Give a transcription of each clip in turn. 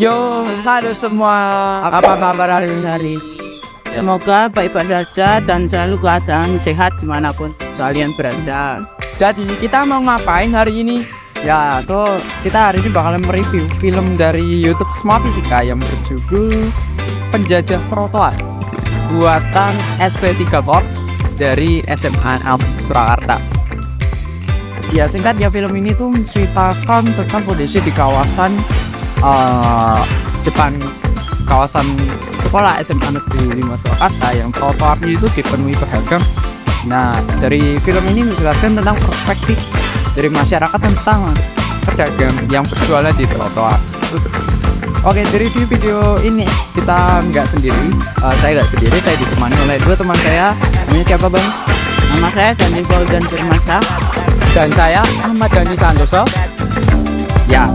Yo, halo semua. Apa kabar hari ini? Semoga baik-baik saja dan selalu keadaan sehat dimanapun kalian berada. Jadi kita mau ngapain hari ini? Ya, tuh kita hari ini bakalan mereview film dari YouTube Smart Fisika yang berjudul Penjajah Trotoar buatan SP3 Corp dari SMA Surakarta. Ya, singkatnya film ini tuh menceritakan tentang kondisi di kawasan depan kawasan sekolah SMA Negeri 5 Surakarta yang trotoarnya itu dipenuhi pedagang. Nah, dari film ini menjelaskan tentang perspektif dari masyarakat tentang pedagang yang berjualan di trotoar. Oke, dari video ini kita nggak sendiri, saya nggak sendiri, saya ditemani oleh dua teman saya. Namanya siapa, Bang? Nama saya Dani Golden Firmansyah. Dan saya Ahmad Dhani Santoso. Ya.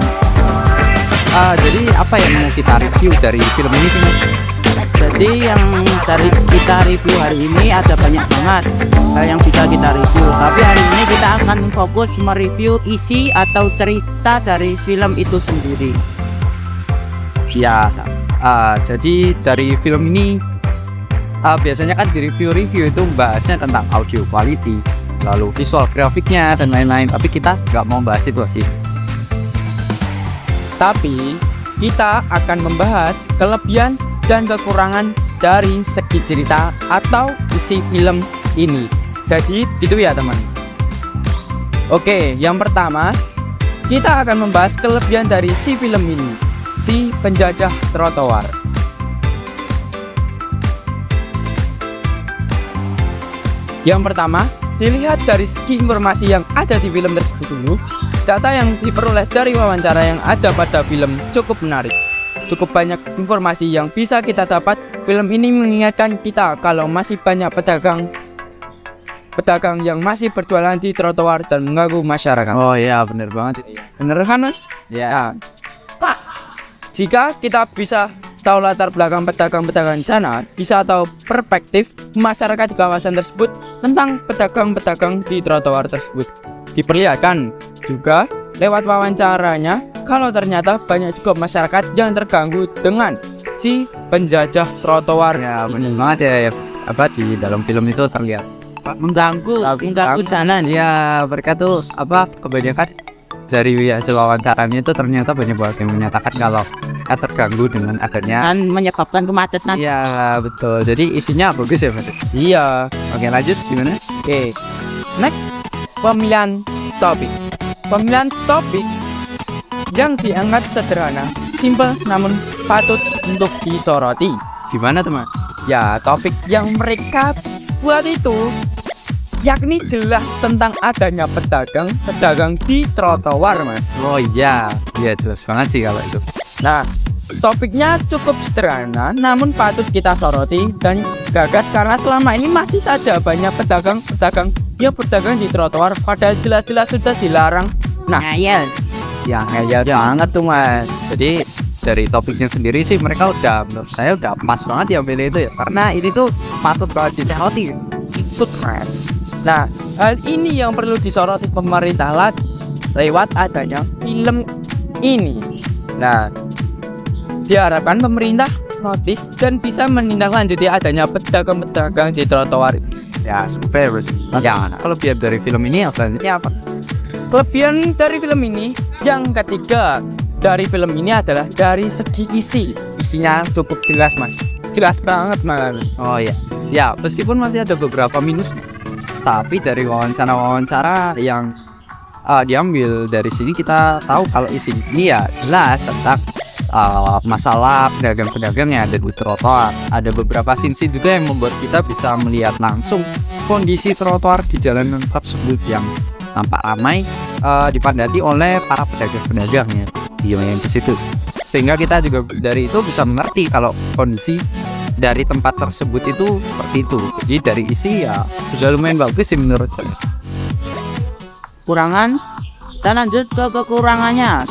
Jadi apa yang mau kita review dari film ini sih, Mas? Jadi yang dari kita review hari ini ada banyak banget hal yang bisa kita review. Tapi hari ini kita akan fokus mereview isi atau cerita dari film itu sendiri. Ya, jadi dari film ini biasanya kan di review-review itu bahasnya tentang audio quality, lalu visual grafiknya dan lain-lain. Tapi kita nggak mau bahas itu lagi. Tapi kita akan membahas kelebihan dan kekurangan dari segi cerita atau isi film ini. Jadi gitu ya teman. Oke, yang pertama kita akan membahas kelebihan dari si film ini, Si Penjajah Trotoar. Yang pertama, dilihat dari segi informasi yang ada di film tersebut dulu. Data yang diperoleh dari wawancara yang ada pada film cukup menarik. Cukup banyak informasi yang bisa kita dapat. Film ini mengingatkan kita kalau masih banyak pedagang yang masih berjualan di trotoar dan mengganggu masyarakat. Oh iya, bener banget. Bener kan, Mas? Ya. Jika kita bisa tahu latar belakang pedagang-pedagang di sana, bisa tahu perspektif masyarakat di kawasan tersebut tentang pedagang-pedagang di trotoar tersebut. Diperlihatkan juga lewat wawancaranya kalau ternyata banyak juga masyarakat yang terganggu dengan si penjajah trotoar. Ya, bener banget ya. Apa di dalam film itu terlihat Mengganggu jalan. ya, mereka tuh kebanyakan dari hasil wawancaranya itu ternyata banyak banget yang menyatakan kalau terganggu dengan adanya Dan menyebabkan kemacetan. ya, betul. Jadi isinya bagus ya, Mas? Iya. Oke, lanjut gimana? Oke. Next, pemilihan topik. Pemilihan topik yang diangkat sederhana, simpel namun patut untuk disoroti. Gimana, teman? Ya, topik yang mereka buat itu yakni jelas tentang adanya pedagang di trotoar, Mas. Oh iya, iya jelas banget sih kalau itu. Nah, topiknya cukup sederhana namun patut kita soroti dan gagas karena selama ini masih saja banyak pedagang yang berdagang di trotoar padahal jelas-jelas sudah dilarang. Nah, Ngayal. Ya banget tuh, Mas. Jadi dari topiknya sendiri sih mereka menurut saya udah pas banget ya pilih itu ya, karena ini tuh patut banget disoroti. ikut Mas. Nah, hal ini yang perlu disoroti pemerintah lagi lewat adanya film ini. Nah, diharapkan pemerintah notice dan bisa menindaklanjuti adanya pedagang-pedagang di trotoar. Ya, super. Ya, kalau biar dari film ini yang selanjutnya apa? Kelebihan dari film ini yang ketiga dari film ini adalah dari segi isi. Isinya cukup jelas, Mas. Jelas banget, Mas. Oh iya. Ya, meskipun masih ada beberapa minusnya, tapi dari wawancara yang diambil dari sini kita tahu kalau isi ini ya jelas tentang masalah pedagang-pedagang yang ada di trotoar. Ada beberapa scene juga yang membuat kita bisa melihat langsung kondisi trotoar di jalanan tersebut yang tampak ramai dipadati oleh para pedagang-pedagangnya yang di situ. Sehingga kita juga dari itu bisa mengerti kalau kondisi dari tempat tersebut itu seperti itu. Jadi dari isi ya sudah lumayan bagus sih menurut saya. Kurangan. Kita lanjut ke kekurangannya.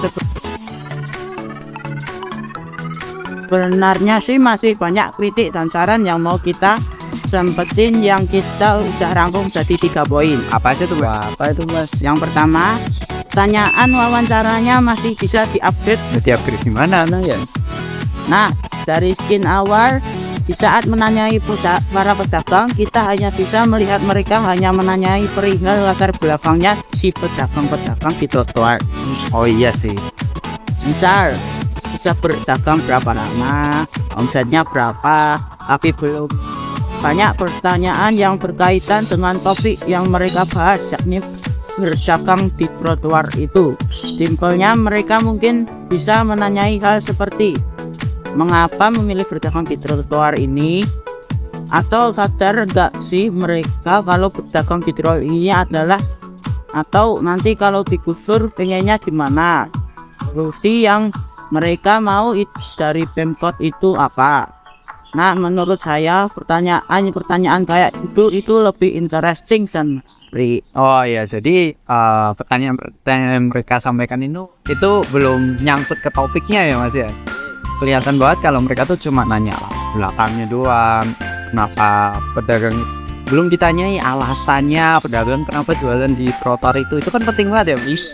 Sebenarnya sih masih banyak kritik dan saran yang mau kita sempetin, yang kita udah rangkum jadi 3 poin. Apa aja tuh, Mas? Apa itu, Mas? Yang pertama, pertanyaan wawancaranya masih bisa diupdate. Jadi upgrade gimana nah ya? Nah, dari Skin Hour, di saat menanyai para pedagang, kita hanya bisa melihat mereka hanya menanyai perihal latar belakangnya si pedagang-pedagang di trotoar. Oh iya sih. Misal, kita berdagang berapa lama, omsetnya berapa, tapi belum banyak pertanyaan yang berkaitan dengan topik yang mereka bahas, yakni berdagang di trotoar itu. Simpelnya mereka mungkin bisa menanyai hal seperti mengapa memilih berdagang di trotoar ini, atau sadar gak sih mereka kalau berdagang di trotoar ini adalah, atau nanti kalau digusur pengennya gimana, solusi yang mereka mau dari Pemkot itu apa. Nah, menurut saya pertanyaan kayak itu lebih interesting dan menarik. Oh iya, jadi pertanyaan mereka sampaikan itu belum nyangkut ke topiknya ya Mas ya. Kelihatan banget kalau mereka tuh cuma nanya belakangnya doang, kenapa pedagang, belum ditanyai alasannya pedagang kenapa jualan di trotoar itu kan penting banget ya Mas.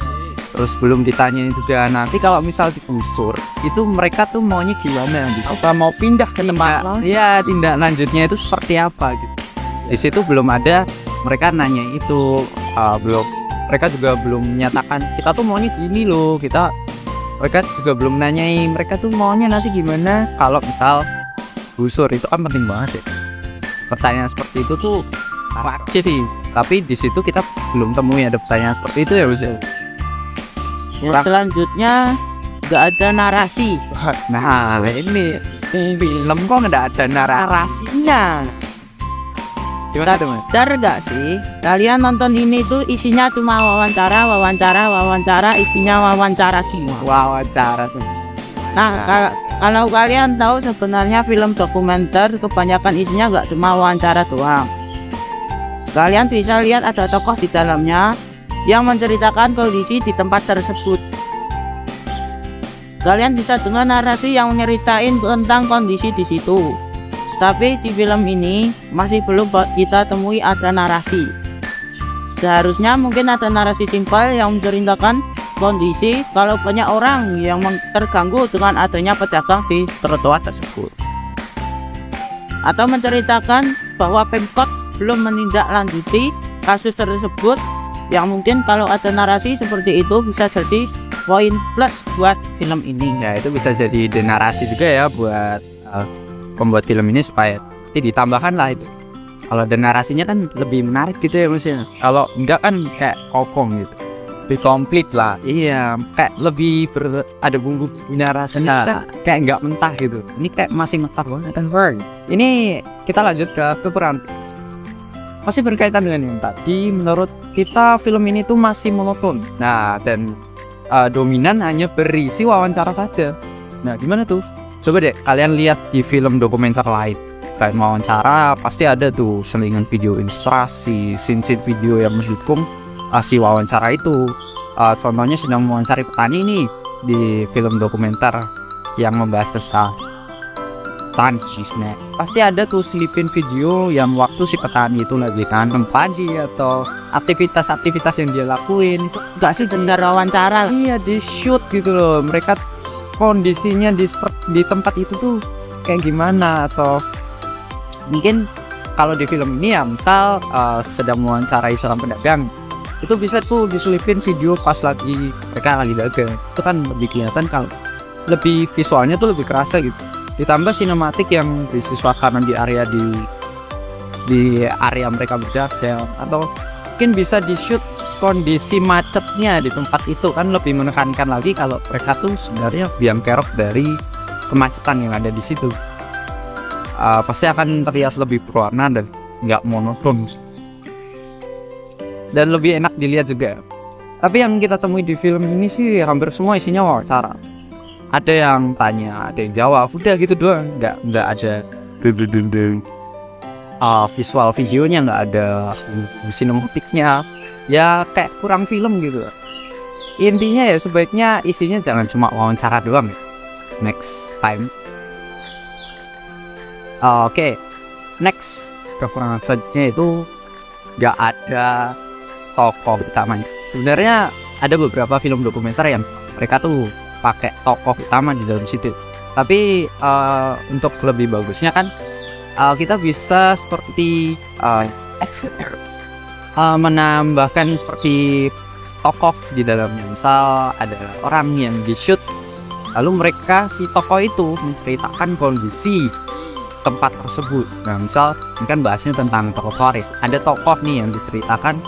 Terus belum ditanyai juga nanti kalau misal digusur itu mereka tuh maunya gimana gitu. Apa mau pindah ke tempat lain? Iya, tindak lanjutnya itu seperti apa gitu. Di situ belum ada mereka nanya itu, belum, mereka juga belum menyatakan kita tuh maunya gini loh, mereka juga belum nanyai mereka tuh maunya nasi gimana. Kalau misal gusur itu kan penting banget ya. Pertanyaan seperti itu tuh wajib sih. Tapi di situ kita belum temui ada pertanyaan seperti itu ya Mas. Selanjutnya nggak ada narasi. Nah ini film kok nggak ada Narasinya. Gimana tuh Mas? Sadar gak sih kalian nonton ini tuh isinya cuma wawancara, isinya wawancara semua. Wawancara tuh. Nah, kalau kalian tahu sebenarnya film dokumenter kebanyakan isinya nggak cuma wawancara doang. Kalian bisa lihat ada tokoh di dalamnya yang menceritakan kondisi di tempat tersebut. Kalian bisa dengar narasi yang nyeritain tentang kondisi di situ. Tapi di film ini masih belum kita temui ada narasi. Seharusnya mungkin ada narasi simpel yang menceritakan kondisi kalau banyak orang yang terganggu dengan adanya pedagang di trotoar tersebut, atau menceritakan bahwa Pemkot belum menindaklanjuti kasus tersebut, yang mungkin kalau ada narasi seperti itu bisa jadi poin plus buat film ini. Ya itu bisa jadi narasi juga ya buat pembuat film ini supaya ditambahkan lah itu. Kalau ada narasinya kan lebih menarik gitu ya Mas ya. Kalau enggak kan kayak kosong gitu. Lebih komplit lah. Iya, kayak lebih ada bumbu narasinya. Kayak enggak mentah gitu. Ini kayak masih mentah banget kan. Ini kita lanjut ke peran. Masih berkaitan dengan yang tadi, menurut kita film ini tuh masih monoton. Nah, dan dominan hanya berisi wawancara saja. Nah, gimana tuh? Coba deh kalian lihat di film dokumenter lain. Kayak wawancara pasti ada tuh selingan video ilustrasi, scene-scene video yang mendukung si wawancara itu. Contohnya sedang mewawancari petani nih di film dokumenter yang membahas tentang petani cheese-nya. Pasti ada tuh selipin video yang waktu si petani itu lagi tanam padi atau aktivitas-aktivitas yang dia lakuin. Gak sih dengar wawancara. Iya, di shoot gitu loh. Mereka kondisinya di tempat itu tuh kayak gimana, atau mungkin kalau di film ini ya misal sedang mewawancarai seorang pedagang, itu bisa tuh diselipin video pas lagi mereka lagi dagang. Itu kan lebih kelihatan, kalau lebih visualnya tuh lebih kerasa gitu. Ditambah sinematik yang berisi suasana di area mereka berdagang, atau mungkin bisa di shoot kondisi macetnya di tempat itu, kan lebih menekankan lagi kalau mereka tuh sebenarnya biang kerok dari kemacetan yang ada di situ. Pasti akan terlihat lebih berwarna dan nggak monoton dan lebih enak dilihat juga. Tapi yang kita temui di film ini sih hampir semua isinya wawancara. Ada yang tanya, ada yang jawab, udah gitu doang. Nggak ada visual videonya, nggak ada sinematiknya. Ya kayak kurang film gitu. Intinya ya sebaiknya isinya jangan cuma wawancara doang ya. Next time. Oke. Next, kekurangan selanjutnya itu nggak ada tokoh utamanya. Sebenarnya ada beberapa film dokumenter yang mereka tuh pakai tokoh utama di dalam situ. Tapi untuk lebih bagusnya kan kita bisa seperti menambahkan seperti tokoh di dalamnya. Misal ada orang yang di-shoot, lalu mereka si tokoh itu menceritakan kondisi tempat tersebut. Nah, misal ini kan bahasnya tentang tokoh Paris. Ada tokoh nih yang diceritakan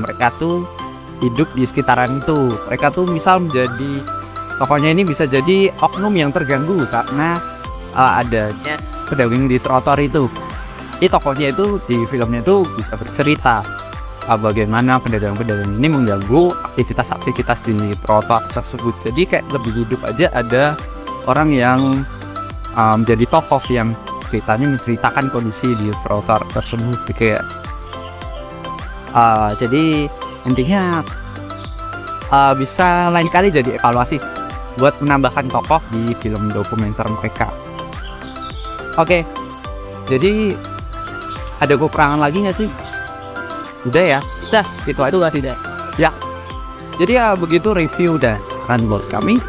mereka tuh hidup di sekitaran itu. Mereka tuh misal menjadi tokohnya ini bisa jadi oknum yang terganggu karena adanya pedagang di trotoar itu. Jadi tokohnya itu di filmnya itu bisa bercerita bagaimana pedagang-pedagang ini mengganggu aktivitas-aktivitas di trotoar tersebut. Jadi kayak lebih hidup aja ada orang yang menjadi tokoh yang ceritanya menceritakan kondisi di trotoar tersebut kayak jadi intinya bisa lain kali jadi evaluasi buat menambahkan tokoh di film dokumenter mereka. Oke, jadi ada kekurangan lagi nggak sih? Udah ya, Udah, itu aja tidak. ya. Jadi ya begitu review dan saran buat kami.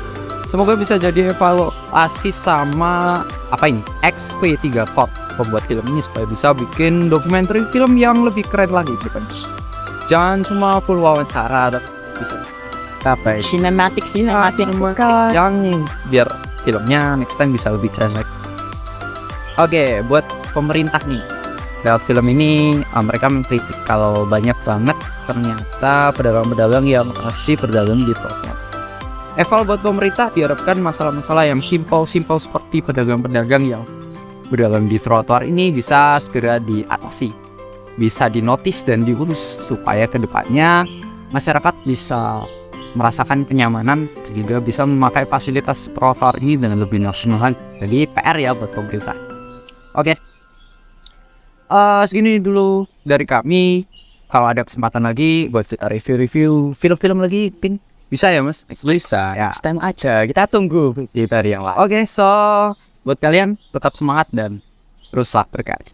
Semoga bisa jadi evaluasi sama XP3 Code pembuat film ini supaya bisa bikin dokumenter film yang lebih keren lagi kan. Jangan cuma full wawancara, tapi bisa Cinematic yang biar filmnya next time bisa lebih keren lagi. Oke, buat pemerintah nih, lewat film ini mereka mengkritik kalau banyak banget ternyata pedagang-pedagang yang masih berdagang di trotoar. Eval buat pemerintah diharapkan masalah-masalah yang simpel seperti pedagang-pedagang yang berdagang di trotoar ini bisa segera diatasi, bisa dinotis dan diurus supaya kedepannya masyarakat bisa merasakan kenyamanan sehingga bisa memakai fasilitas trotoar ini dengan lebih nasional. Jadi PR ya buat pemerintah. Oke. Segini dulu dari kami. Kalau ada kesempatan lagi buat kita review film-film lagi, bisa ya Mas? Bisa, Ya. next time aja. Kita tunggu. Di dari yang lain. Oke, so buat kalian tetap semangat dan teruslah berkarya.